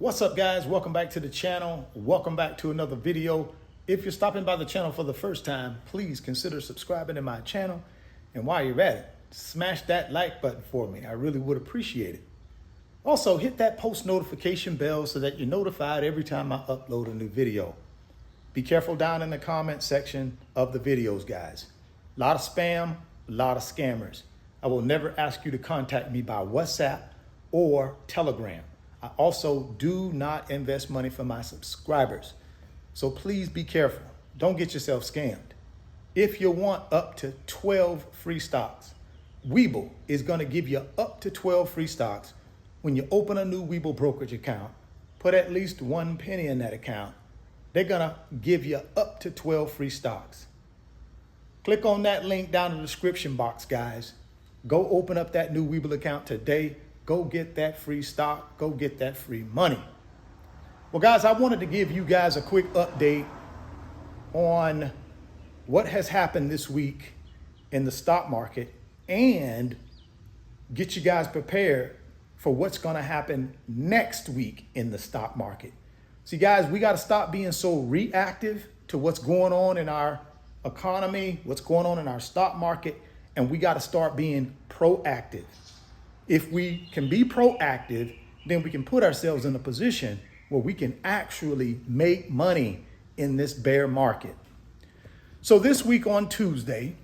What's up, guys? Welcome back to the channel. Welcome back to another video. If you're stopping by the channel for the first time, please consider subscribing to my channel. And while you're at it, smash that like button for me. I really would appreciate it. Also, hit that post notification bell so that you're notified every time I upload a new video. Be careful down in the comment section of the videos, guys. A lot of spam, a lot of scammers. I will never ask you to contact me by WhatsApp or Telegram. I also do not invest money for my subscribers. So please be careful. Don't get yourself scammed. If you want up to 12 free stocks, Webull is going to give you up to 12 free stocks when you open a new Webull brokerage account. Put at least 1 penny in that account. They're going to give you up to 12 free stocks. Click on that link down in the description box, guys. Go open up that new Webull account today. Go get that free stock. Go get that free money. Well, guys, I wanted to give you guys a quick update on what has happened this week in the stock market and get you guys prepared for what's going to happen next week in the stock market. See, guys, we got to stop being so reactive to what's going on in our economy, what's going on in our stock market, and we got to start being proactive. If we can be proactive, then we can put ourselves in a position where we can actually make money in this bear market. So this week on Tuesday,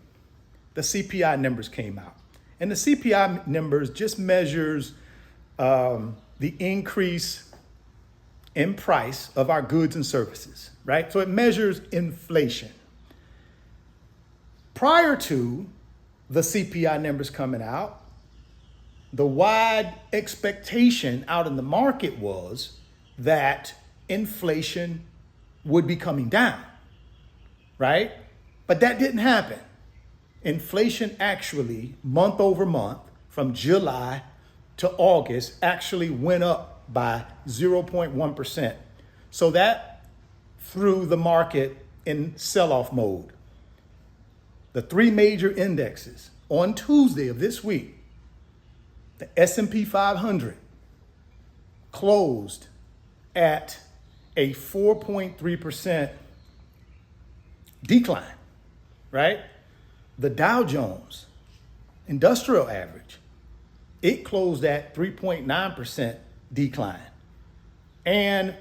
the CPI numbers came out. And the CPI numbers just measures the increase in price of our goods and services, right? So it measures inflation. Prior to the CPI numbers coming out, the wide expectation out in the market was that inflation would be coming down, right? But that didn't happen. Inflation actually, month over month, from July to August, actually went up by 0.1%. So that threw the market in sell-off mode. The three major indexes on Tuesday of this week, the S&P 500 closed at a 4.3% decline, right? The Dow Jones Industrial Average, it closed at 3.9% decline. And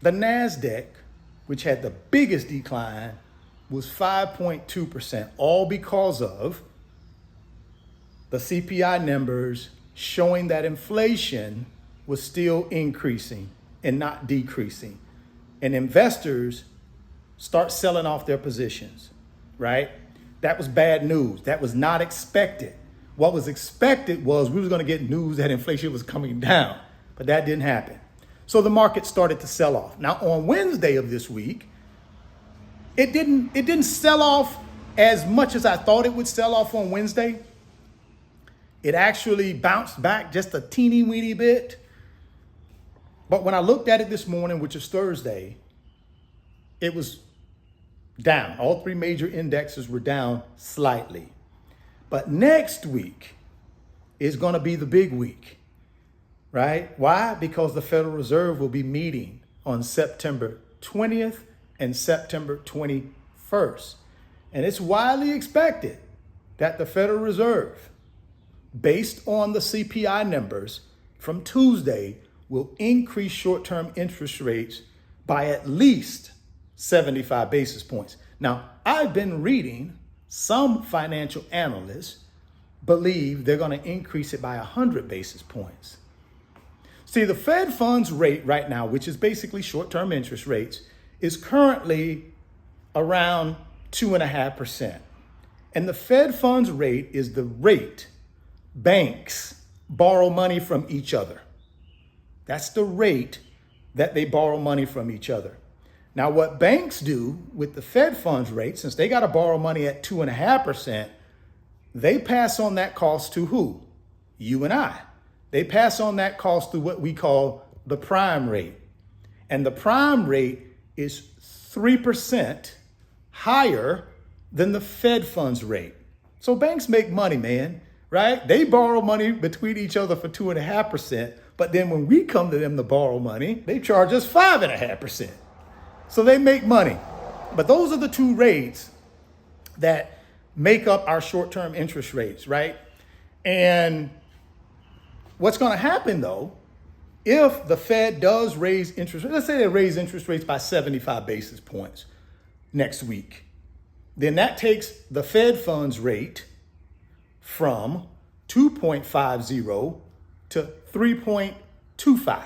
the NASDAQ, which had the biggest decline, was 5.2%, all because of the CPI numbers showing that inflation was still increasing and not decreasing. And investors start selling off their positions, right? That was bad news. That was not expected. What was expected was we was going to get news that inflation was coming down, but that didn't happen. So the market started to sell off. Now on Wednesday of this week, it didn't sell off as much as I thought it would sell off on Wednesday. It actually bounced back just a teeny weeny bit. But when I looked at it this morning, which is Thursday, it was down. All three major indexes were down slightly. But next week is going to be the big week, right? Why? Because the Federal Reserve will be meeting on September 20th and September 21st. And it's widely expected that the Federal Reserve, based on the CPI numbers from Tuesday, will increase short-term interest rates by at least 75 basis points. Now, I've been reading some financial analysts believe they're going to increase it by 100 basis points. See, the Fed funds rate right now, which is basically short-term interest rates, is currently around 2.5%. And the Fed funds rate is the rate banks borrow money from each other. That's the rate that they borrow money from each other. Now, what banks do with the Fed funds rate, since they got to borrow money at 2.5%, they pass on that cost to who? You and I. They pass on that cost through what we call the prime rate. And the prime rate is 3% higher than the Fed funds rate. So banks make money, man. Right? They borrow money between each other for 2.5%, But then when we come to them to borrow money, they charge us 5.5%. So they make money. But those are the two rates that make up our short-term interest rates, right? And what's going to happen though, if the Fed does raise interest rates, let's say they raise interest rates by 75 basis points next week, then that takes the Fed funds rate from 2.50 to 3.25,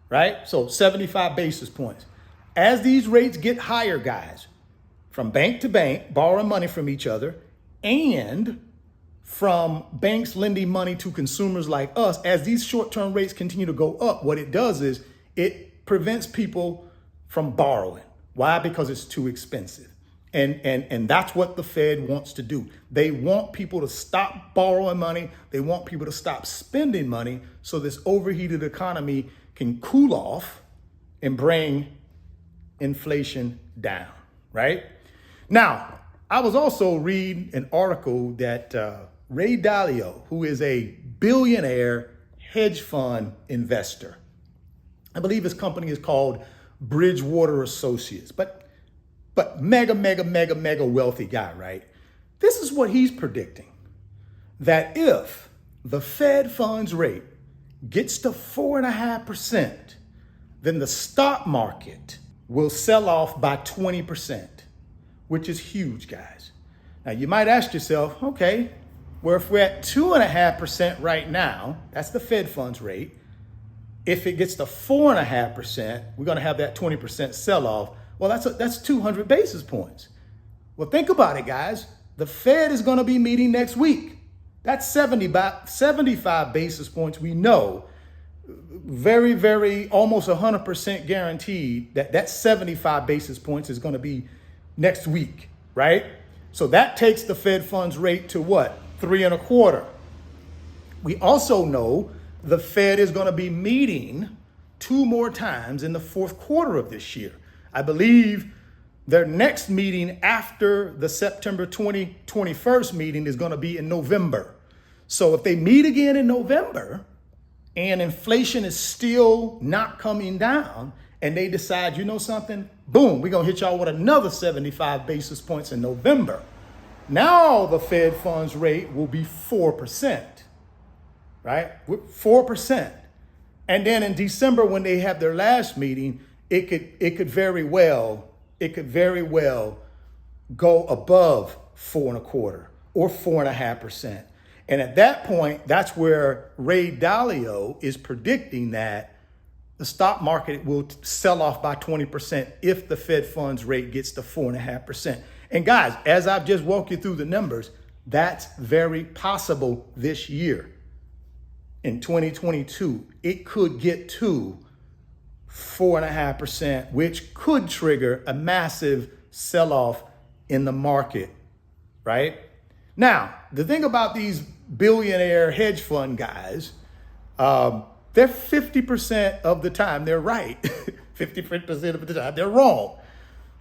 right? So 75 basis points. As these rates get higher, guys, from bank to bank, borrowing money from each other, and from banks lending money to consumers like us, as these short-term rates continue to go up, what it does is it prevents people from borrowing. Why? Because it's too expensive. And that's what the Fed wants to do. They want people to stop borrowing money. They want people to stop spending money so this overheated economy can cool off and bring inflation down, right? Now, I was also reading an article that Ray Dalio, who is a billionaire hedge fund investor, I believe his company is called Bridgewater Associates, but mega wealthy guy, right? This is what he's predicting, that if the Fed funds rate gets to 4.5%, then the stock market will sell off by 20%, which is huge, guys. Now you might ask yourself, okay, well, if we're at 2.5% right now, that's the Fed funds rate. If it gets to 4.5%, we're going to have that 20% sell off. Well, that's 200 basis points. Well, think about it, guys. The Fed is going to be meeting next week. That's 75 basis points. We know very, almost 100% guaranteed that 75 basis points is going to be next week, right? So that takes the Fed funds rate to what? 3.25. We also know the Fed is going to be meeting 2 more times in the fourth quarter of this year. I believe their next meeting after the September 21st meeting is going to be in November. So if they meet again in November and inflation is still not coming down and they decide, you know something, boom, we're going to hit y'all with another 75 basis points in November. Now the Fed funds rate will be 4%, right? 4%. And then in December, when they have their last meeting, it could very well go above 4.25 or 4.5%. And at that point, that's where Ray Dalio is predicting that the stock market will sell off by 20% if the Fed funds rate gets to 4.5%. And guys, as I've just walked you through the numbers, that's very possible this year. In 2022, it could get to 4.5%, which could trigger a massive sell-off in the market, right? Now, the thing about these billionaire hedge fund guys, they're 50% of the time they're right. 50% of the time they're wrong.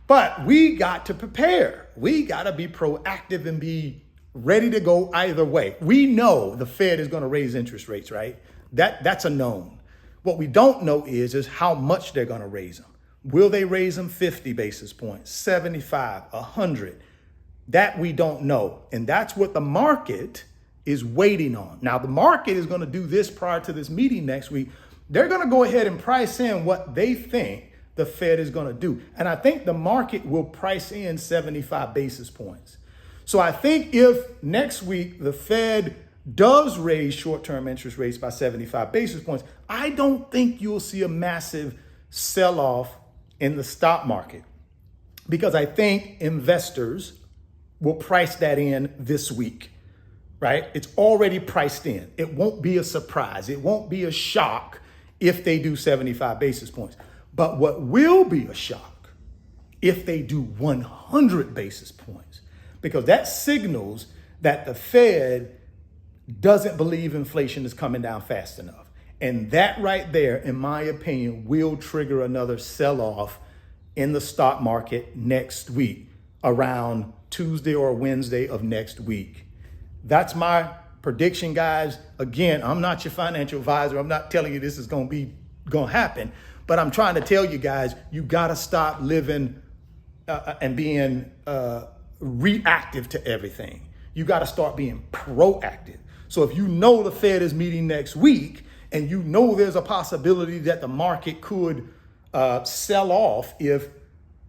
But we got to prepare. We got to be proactive and be ready to go either way. We know the Fed is going to raise interest rates, right? That's a known. What we don't know is how much they're going to raise them. Will they raise them 50 basis points, 75, 100? That we don't know. And that's what the market is waiting on. Now, the market is going to do this prior to this meeting next week. They're going to go ahead and price in what they think the Fed is going to do. And I think the market will price in 75 basis points. So I think if next week the Fed does raise short-term interest rates by 75 basis points, I don't think you'll see a massive sell-off in the stock market, because I think investors will price that in this week, right? It's already priced in. It won't be a surprise. It won't be a shock if they do 75 basis points. But what will be a shock if they do 100 basis points, because that signals that the Fed doesn't believe inflation is coming down fast enough. And that right there, in my opinion, will trigger another sell-off in the stock market next week, around Tuesday or Wednesday of next week. That's my prediction, guys. Again, I'm not your financial advisor. I'm not telling you this is going to happen, but I'm trying to tell you guys, you got to stop living and being reactive to everything. You got to start being proactive. So if you know the Fed is meeting next week and you know there's a possibility that the market could sell off if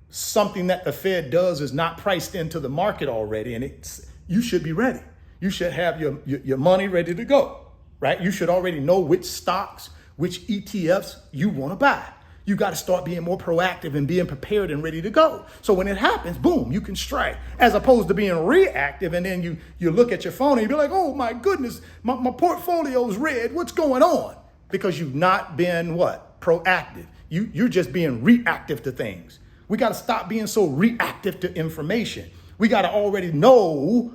something that the Fed does is not priced into the market already, and you should be ready. You should have your money ready to go, right? You should already know which stocks, which ETFs you want to buy. You got to start being more proactive and being prepared and ready to go. So when it happens, boom, you can strike, as opposed to being reactive. And then you look at your phone and you be like, oh my goodness, my portfolio's red. What's going on? Because you've not been what? Proactive. You're just being reactive to things. We got to stop being so reactive to information. We got to already know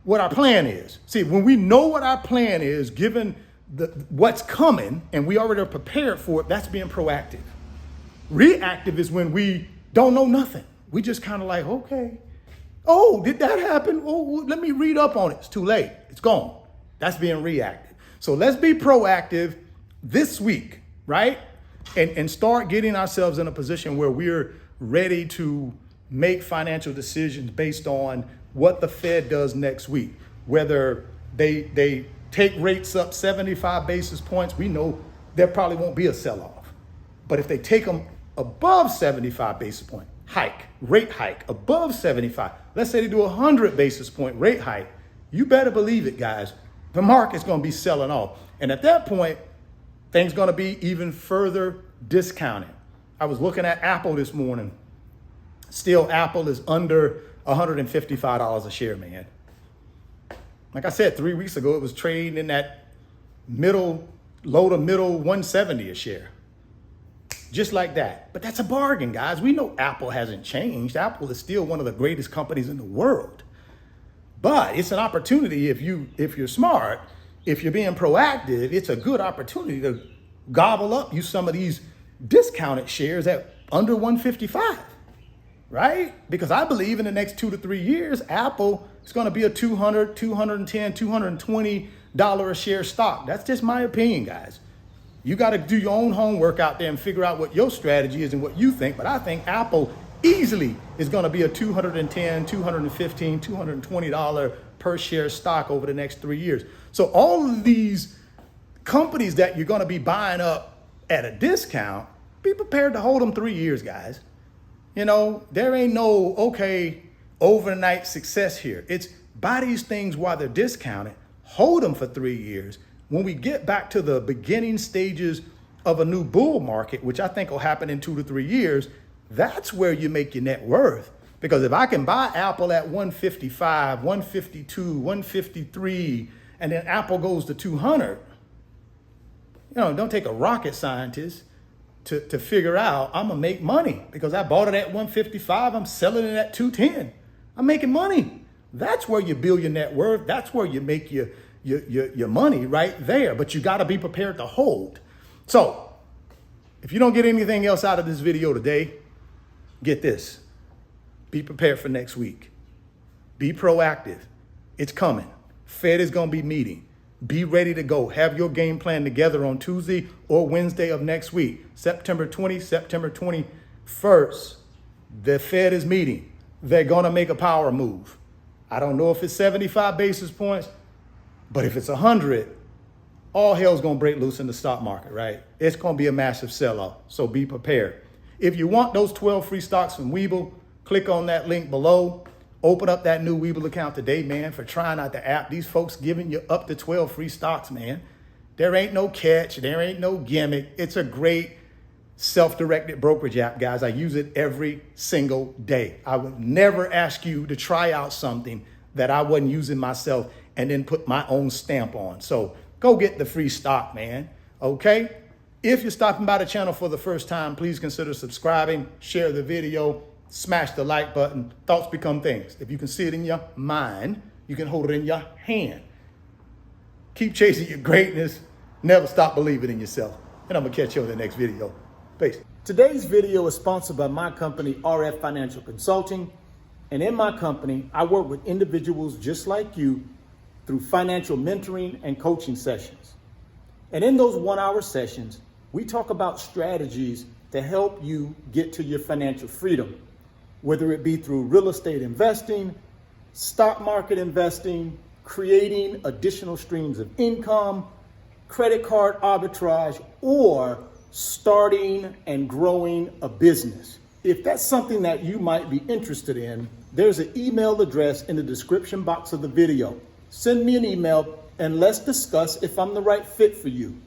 what our plan is. See, when we know what our plan is, given what's coming, and we already are prepared for it, that's being proactive. Reactive is when we don't know nothing. We just kind of like, okay, oh, did that happen? Oh, let me read up on it. It's too late. It's gone. That's being reactive. So let's be proactive this week, right? And start getting ourselves in a position where we're ready to make financial decisions based on what the Fed does next week. Whether they take rates up 75 basis points, we know there probably won't be a sell-off. But if they take them above 75 basis point rate hike above 75, let's say they do a 100 basis point rate hike, you better believe it, guys, the market's going to be selling off. And at that point, things going to be even further discounted. I was looking at Apple this morning. Still, Apple is under $155 a share, man. Like I said, 3 weeks ago, it was trading in that low to middle 170 a share. Just like that. But that's a bargain, guys. We know Apple hasn't changed. Apple is still one of the greatest companies in the world. But it's an opportunity if you're smart, if you're being proactive, it's a good opportunity to gobble up some of these discounted shares at under 155. Right? Because I believe in the next 2 to 3 years, Apple is going to be a $200, $210, $220 a share stock. That's just my opinion, guys. You got to do your own homework out there and figure out what your strategy is and what you think. But I think Apple easily is going to be a $210, $215, $220 per share stock over the next 3 years. So all of these companies that you're going to be buying up at a discount, be prepared to hold them 3 years, guys. You know, there ain't no, okay, overnight success here. It's buy these things while they're discounted, hold them for 3 years. When we get back to the beginning stages of a new bull market, which I think will happen in 2 to 3 years, that's where you make your net worth. Because if I can buy Apple at 155, 152, 153, and then Apple goes to 200, don't take a rocket scientist to figure out I'm gonna make money because I bought it at 155, I'm selling it at 210. I'm making money. That's where you build your net worth. That's where you make your money right there. But you gotta be prepared to hold. So if you don't get anything else out of this video today, get this. Be prepared for next week. Be proactive. It's coming. Fed is gonna be meeting. Be ready to go. Have your game plan together on Tuesday or Wednesday of next week. September 20, September 21st. The Fed is meeting. They're going to make a power move. I don't know if it's 75 basis points, but if it's 100, all hell's going to break loose in the stock market, right? It's going to be a massive sell-off, so be prepared. If you want those 12 free stocks from Webull, click on that link below. Open up that new Webull account today, man, for trying out the app. These folks giving you up to 12 free stocks, man. There ain't no catch. There ain't no gimmick. It's a great self-directed brokerage app, guys. I use it every single day. I would never ask you to try out something that I wasn't using myself and then put my own stamp on. So go get the free stock, man. Okay? If you're stopping by the channel for the first time, please consider subscribing, share the video, smash the like button. Thoughts become things. If you can see it in your mind, you can hold it in your hand. Keep chasing your greatness. Never stop believing in yourself. And I'm going to catch you on the next video. Peace. Today's video is sponsored by my company, RF Financial Consulting. And in my company, I work with individuals just like you through financial mentoring and coaching sessions. And in those 1-hour sessions, we talk about strategies to help you get to your financial freedom, whether it be through real estate investing, stock market investing, creating additional streams of income, credit card arbitrage, or starting and growing a business. If that's something that you might be interested in, there's an email address in the description box of the video. Send me an email and let's discuss if I'm the right fit for you.